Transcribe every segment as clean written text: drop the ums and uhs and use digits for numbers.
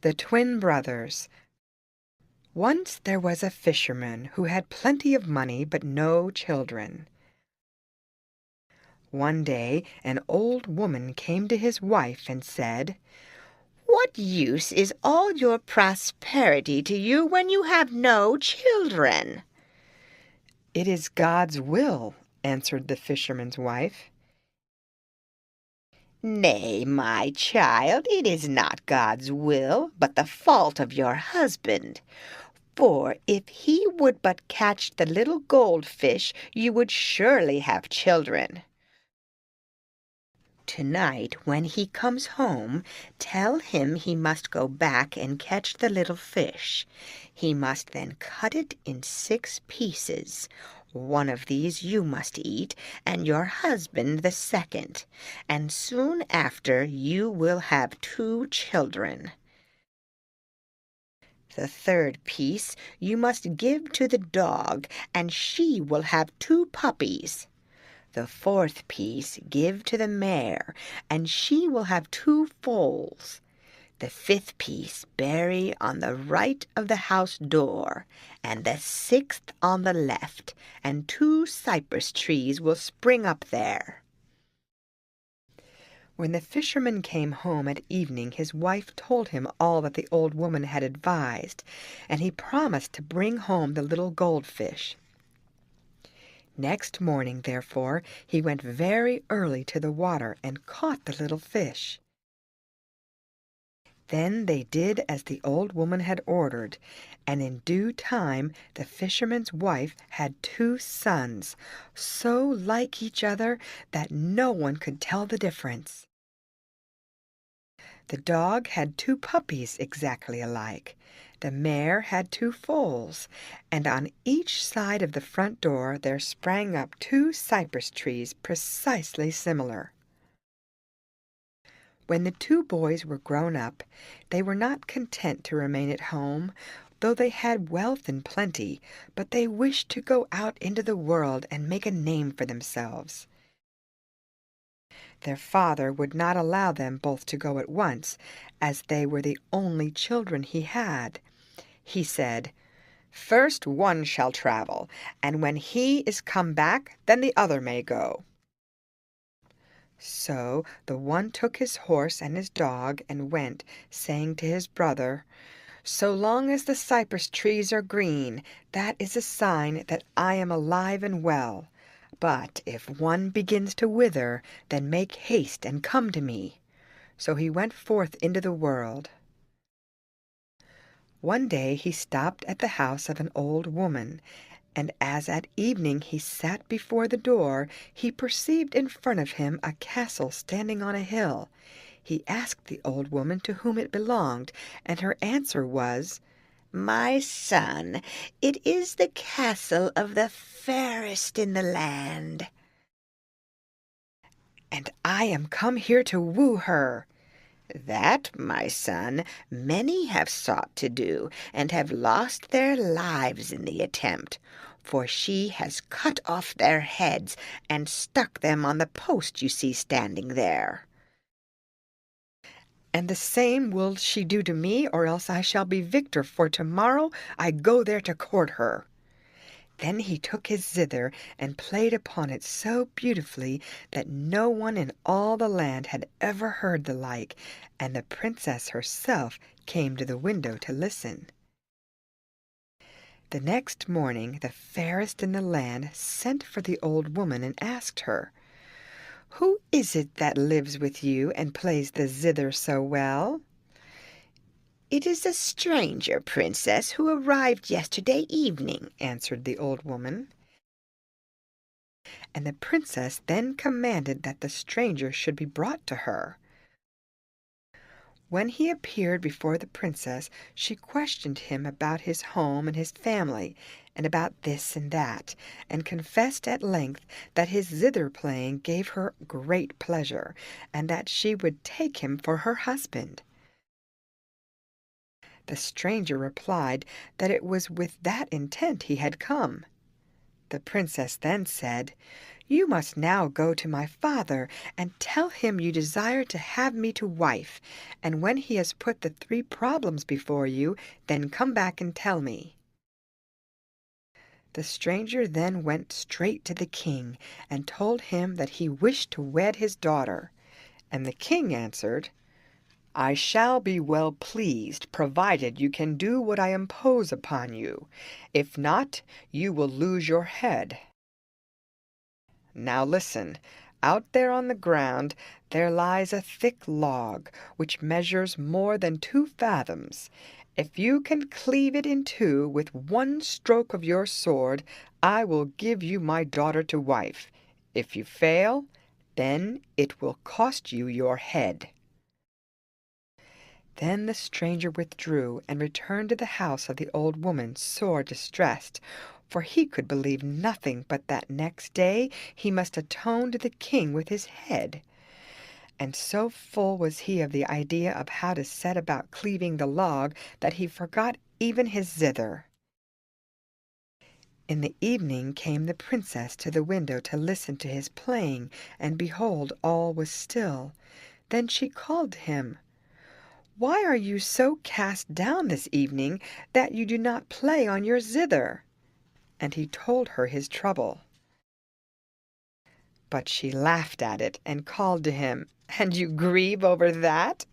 The Twin Brothers. Once there was a fisherman who had plenty of money but no children. One day an old woman came to his wife and said, "What use is all your prosperity to you when you have no children?" "It is God's will," answered the fisherman's wife. "Nay, my child, it is not God's will, but the fault of your husband. For if he would but catch the little goldfish, you would surely have children. Tonight, when he comes home, tell him he must go back and catch the little fish. He must then cut it in 6 pieces. One of these you must eat, and your husband the second, and soon after you will have 2 children. The third piece you must give to the dog, and she will have 2 puppies. The fourth piece give to the mare, and she will have 2 foals. The fifth piece bury on the right of the house door, and the 6th on the left, and 2 cypress trees will spring up there." When the fisherman came home at evening, his wife told him all that the old woman had advised, and he promised to bring home the little goldfish. Next morning, therefore, he went very early to the water and caught the little fish. Then they did as the old woman had ordered, and in due time the fisherman's wife had 2 sons, so like each other that no one could tell the difference. The dog had 2 puppies exactly alike. The mare had 2 foals, and on each side of the front door there sprang up 2 cypress trees precisely similar. When the 2 boys were grown up, they were not content to remain at home, though they had wealth in plenty, but they wished to go out into the world and make a name for themselves. Their father would not allow them both to go at once, as they were the only children he had. He said, "First one shall travel, and when he is come back, then the other may go." So the one took his horse and his dog and went, saying to his brother, "So long as the cypress trees are green, that is a sign that I am alive and well. But if one begins to wither, then make haste and come to me." So he went forth into the world. One day he stopped at the house of an old woman, and as at evening he sat before the door, he perceived in front of him a castle standing on a hill. He asked the old woman to whom it belonged, and her answer was, "My son, it is the castle of the fairest in the land." "And I am come here to woo her." "That, my son, many have sought to do, and have lost their lives in the attempt, for she has cut off their heads and stuck them on the post you see standing there." "And the same will she do to me, or else I shall be victor, for tomorrow I go there to court her." Then he took his zither and played upon it so beautifully that no one in all the land had ever heard the like, and the princess herself came to the window to listen. The next morning the fairest in the land sent for the old woman and asked her, "Who is it that lives with you and plays the zither so well?" "It is a stranger, princess, who arrived yesterday evening," answered the old woman. And the princess then commanded that the stranger should be brought to her. When he appeared before the princess, she questioned him about his home and his family, and about this and that, and confessed at length that his zither playing gave her great pleasure, and that she would take him for her husband. The stranger replied that it was with that intent he had come. The princess then said, "You must now go to my father and tell him you desire to have me to wife, and when he has put the 3 problems before you, then come back and tell me." The stranger then went straight to the king and told him that he wished to wed his daughter. And the king answered, "I shall be well pleased, provided you can do what I impose upon you. If not, you will lose your head. Now listen. Out there on the ground there lies a thick log, which measures more than 2 fathoms. If you can cleave it in 2 with 1 stroke of your sword, I will give you my daughter to wife. If you fail, then it will cost you your head." Then the stranger withdrew and returned to the house of the old woman, sore distressed, for he could believe nothing but that next day he must atone to the king with his head. And so full was he of the idea of how to set about cleaving the log that he forgot even his zither. In the evening came the princess to the window to listen to his playing, and behold, all was still. Then she called to him, "Why are you so cast down this evening that you do not play on your zither?" And he told her his trouble. But she laughed at it and called to him, "And you grieve over that?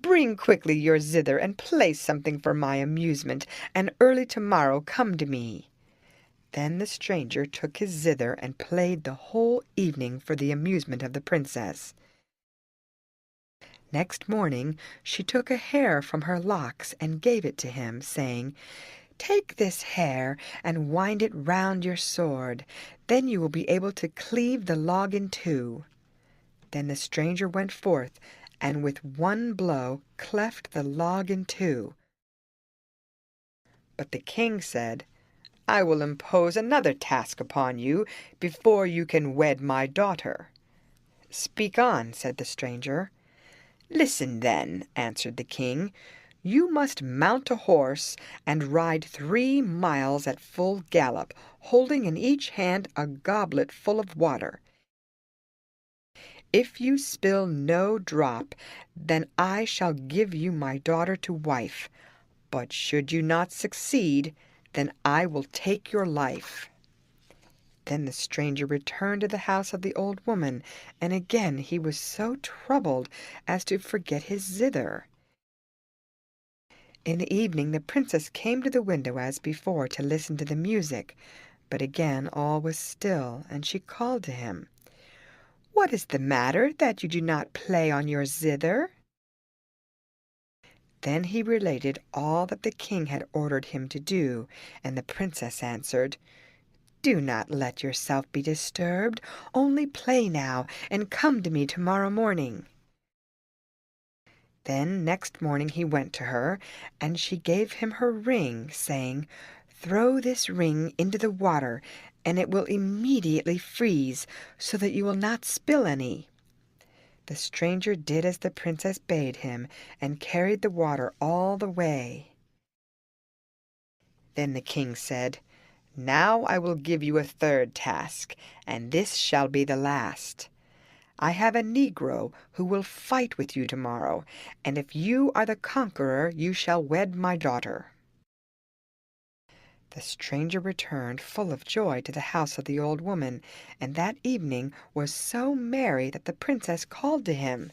Bring quickly your zither and play something for my amusement, and early tomorrow come to me." Then the stranger took his zither and played the whole evening for the amusement of the princess. Next morning she took a hair from her locks and gave it to him, saying, "Take this hair and wind it round your sword. Then you will be able to cleave the log in 2. Then the stranger went forth, and with 1 blow cleft the log in 2. But the king said, "I will impose another task upon you before you can wed my daughter." "Speak on," said the stranger. "Listen, then," answered the king. "You must mount a horse and ride 3 miles at full gallop, holding in each hand a goblet full of water. If you spill no drop, then I shall give you my daughter to wife. But should you not succeed, then I will take your life." Then the stranger returned to the house of the old woman, and again he was so troubled as to forget his zither. In the evening the princess came to the window as before to listen to the music, but again all was still, and she called to him, "What is the matter that you do not play on your zither?" Then he related all that the king had ordered him to do, and the princess answered, "Do not let yourself be disturbed. Only play now, and come to me tomorrow morning." Then next morning he went to her, and she gave him her ring, saying, "Throw this ring into the water, and it will immediately freeze, so that you will not spill any." The stranger did as the princess bade him, and carried the water all the way. Then the king said, "Now I will give you a 3rd task, and this shall be the last. I have a Negro who will fight with you tomorrow, and if you are the conqueror you shall wed my daughter." The stranger returned full of joy to the house of the old woman, and that evening was so merry that the princess called to him,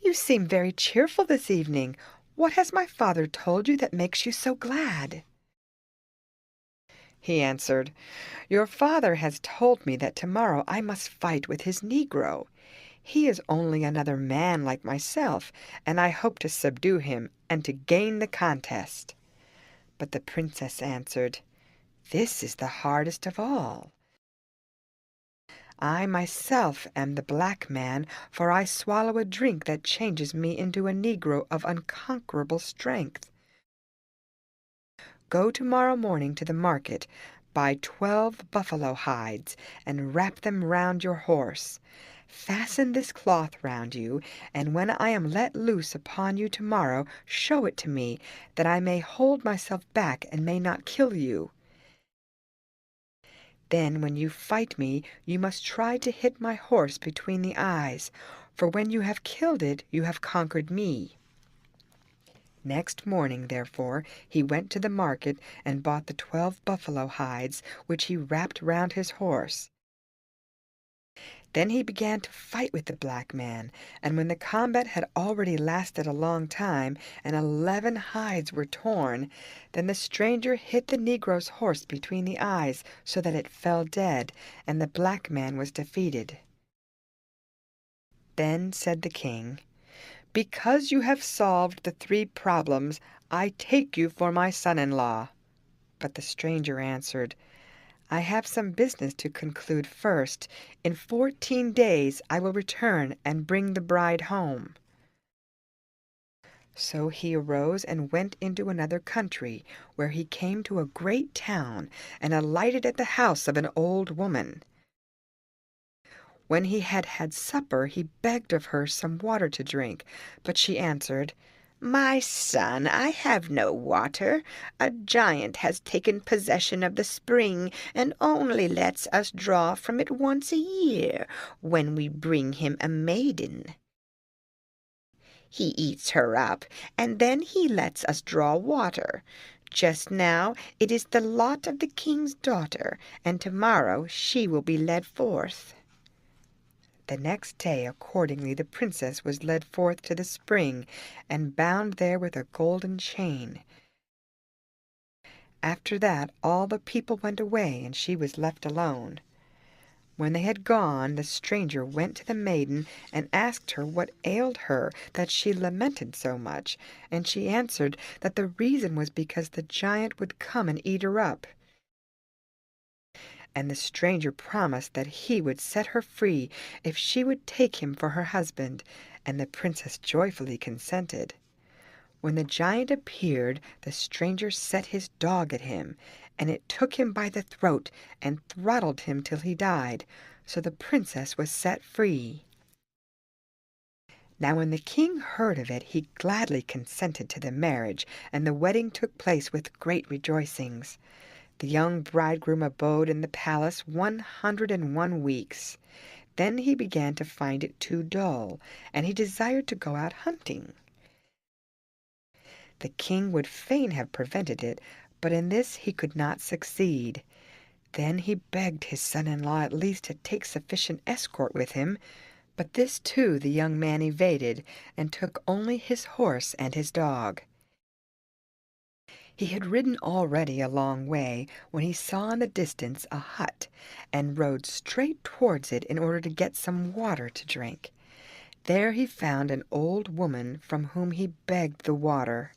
"You seem very cheerful this evening. What has my father told you that makes you so glad?" He answered, "Your father has told me that tomorrow I must fight with his Negro. He is only another man like myself, and I hope to subdue him and to gain the contest." But the princess answered, "This is the hardest of all. I myself am the black man, for I swallow a drink that changes me into a Negro of unconquerable strength. Go tomorrow morning to the market, buy 12 buffalo hides, and wrap them round your horse. Fasten this cloth round you, and when I am let loose upon you tomorrow, show it to me, that I may hold myself back and may not kill you. Then when you fight me, you must try to hit my horse between the eyes, for when you have killed it, you have conquered me." Next morning, therefore, he went to the market and bought the 12 buffalo hides, which he wrapped round his horse. Then he began to fight with the black man, and when the combat had already lasted a long time, and 11 hides were torn, then the stranger hit the negro's horse between the eyes, so that it fell dead, and the black man was defeated. Then said the king, "Because you have solved the 3 problems, I take you for my son-in-law." But the stranger answered, "I have some business to conclude first. In 14 days I will return and bring the bride home." So he arose and went into another country, where he came to a great town, and alighted at the house of an old woman. When he had had supper, he begged of her some water to drink, but she answered, "My son, I have no water. A giant has taken possession of the spring, and only lets us draw from it once a year, when we bring him a maiden. He eats her up, and then he lets us draw water. Just now it is the lot of the king's daughter, and tomorrow she will be led forth." The next day accordingly the princess was led forth to the spring, and bound there with a golden chain. After that all the people went away, and she was left alone. When they had gone, the stranger went to the maiden and asked her what ailed her, that she lamented so much, and she answered that the reason was because the giant would come and eat her up. And the stranger promised that he would set her free if she would take him for her husband, and the princess joyfully consented. When the giant appeared, the stranger set his dog at him, and it took him by the throat and throttled him till he died, so the princess was set free. Now when the king heard of it, he gladly consented to the marriage, and the wedding took place with great rejoicings. The young bridegroom abode in the palace 101 weeks. Then he began to find it too dull, and he desired to go out hunting. The king would fain have prevented it, but in this he could not succeed. Then he begged his son-in-law at least to take sufficient escort with him, but this too the young man evaded, and took only his horse and his dog. He had ridden already a long way when he saw in the distance a hut, and rode straight towards it in order to get some water to drink. There he found an old woman from whom he begged the water.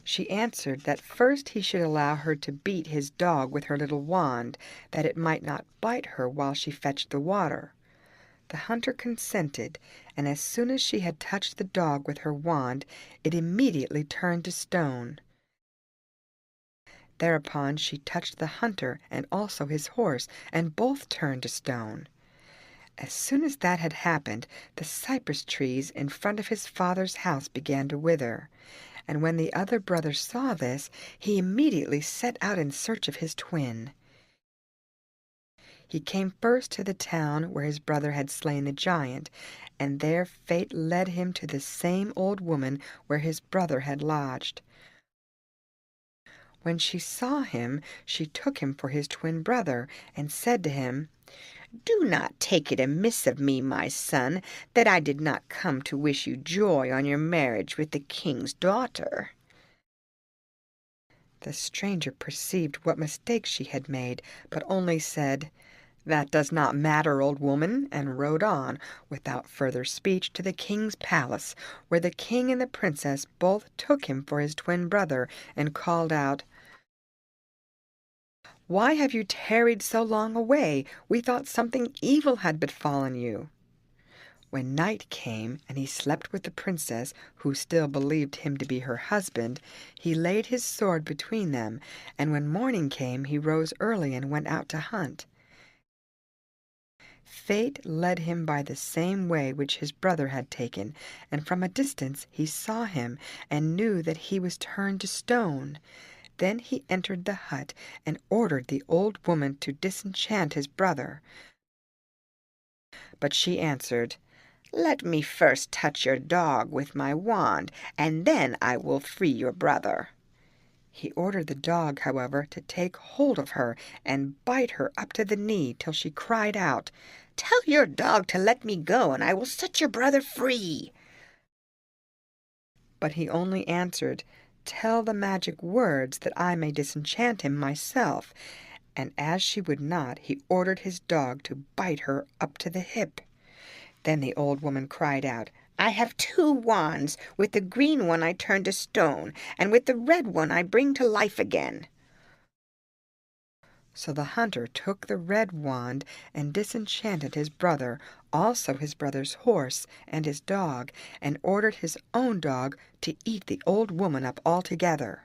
She answered that first he should allow her to beat his dog with her little wand, that it might not bite her while she fetched the water. The hunter consented, and as soon as she had touched the dog with her wand, it immediately turned to stone. Thereupon she touched the hunter and also his horse, and both turned to stone. As soon as that had happened, the cypress trees in front of his father's house began to wither, and when the other brother saw this, he immediately set out in search of his twin. He came first to the town where his brother had slain the giant, and there fate led him to the same old woman where his brother had lodged. When she saw him, she took him for his twin brother, and said to him, "Do not take it amiss of me, my son, that I did not come to wish you joy on your marriage with the king's daughter." The stranger perceived what mistake she had made, but only said, "That does not matter, old woman," and rode on, without further speech, to the king's palace, where the king and the princess both took him for his twin brother, and called out, "Why have you tarried so long away? We thought something evil had befallen you." When night came, and he slept with the princess, who still believed him to be her husband, he laid his sword between them, and when morning came he rose early and went out to hunt. Fate led him by the same way which his brother had taken, and from a distance he saw him, and knew that he was turned to stone. Then he entered the hut and ordered the old woman to disenchant his brother. But she answered, "Let me first touch your dog with my wand, and then I will free your brother." He ordered the dog, however, to take hold of her and bite her up to the knee till she cried out, "Tell your dog to let me go, and I will set your brother free." But he only answered, "Tell the magic words that I may disenchant him myself." And as she would not, he ordered his dog to bite her up to the hip. Then the old woman cried out, "I have 2 wands. With the green one I turn to stone, and with the red one I bring to life again." So the hunter took the red wand and disenchanted his brother, also his brother's horse and his dog, and ordered his own dog to eat the old woman up altogether.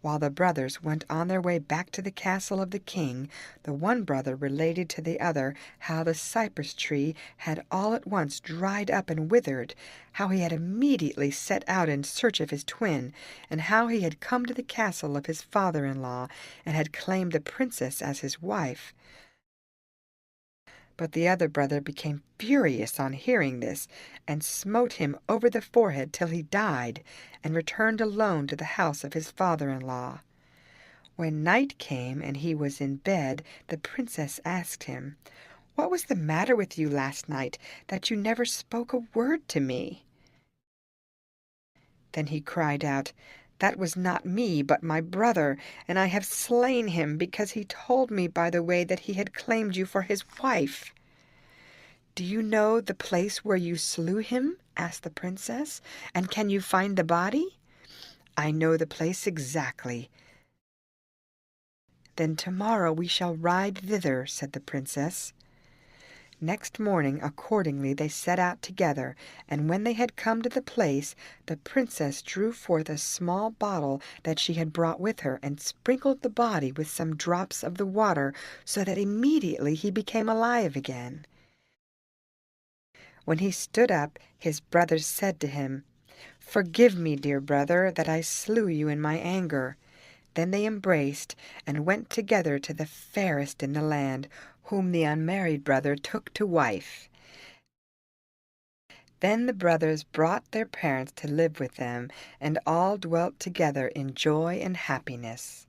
While the brothers went on their way back to the castle of the king, the one brother related to the other how the cypress tree had all at once dried up and withered, how he had immediately set out in search of his twin, and how he had come to the castle of his father-in-law and had claimed the princess as his wife. But the other brother became furious on hearing this, and smote him over the forehead till he died, and returned alone to the house of his father-in-law. When night came and he was in bed, the princess asked him, "What was the matter with you last night, that you never spoke a word to me?" Then he cried out, "That was not me, but my brother, and I have slain him because he told me by the way that he had claimed you for his wife." "Do you know the place where you slew him?" asked the princess, "and can you find the body?" "I know the place exactly." "Then tomorrow we shall ride thither," said the princess. Next morning, accordingly, they set out together, and when they had come to the place, the princess drew forth a small bottle that she had brought with her, and sprinkled the body with some drops of the water, so that immediately he became alive again. When he stood up, his brothers said to him, "Forgive me, dear brother, that I slew you in my anger." Then they embraced, and went together to the fairest in the land, whom the unmarried brother took to wife. Then the brothers brought their parents to live with them, and all dwelt together in joy and happiness.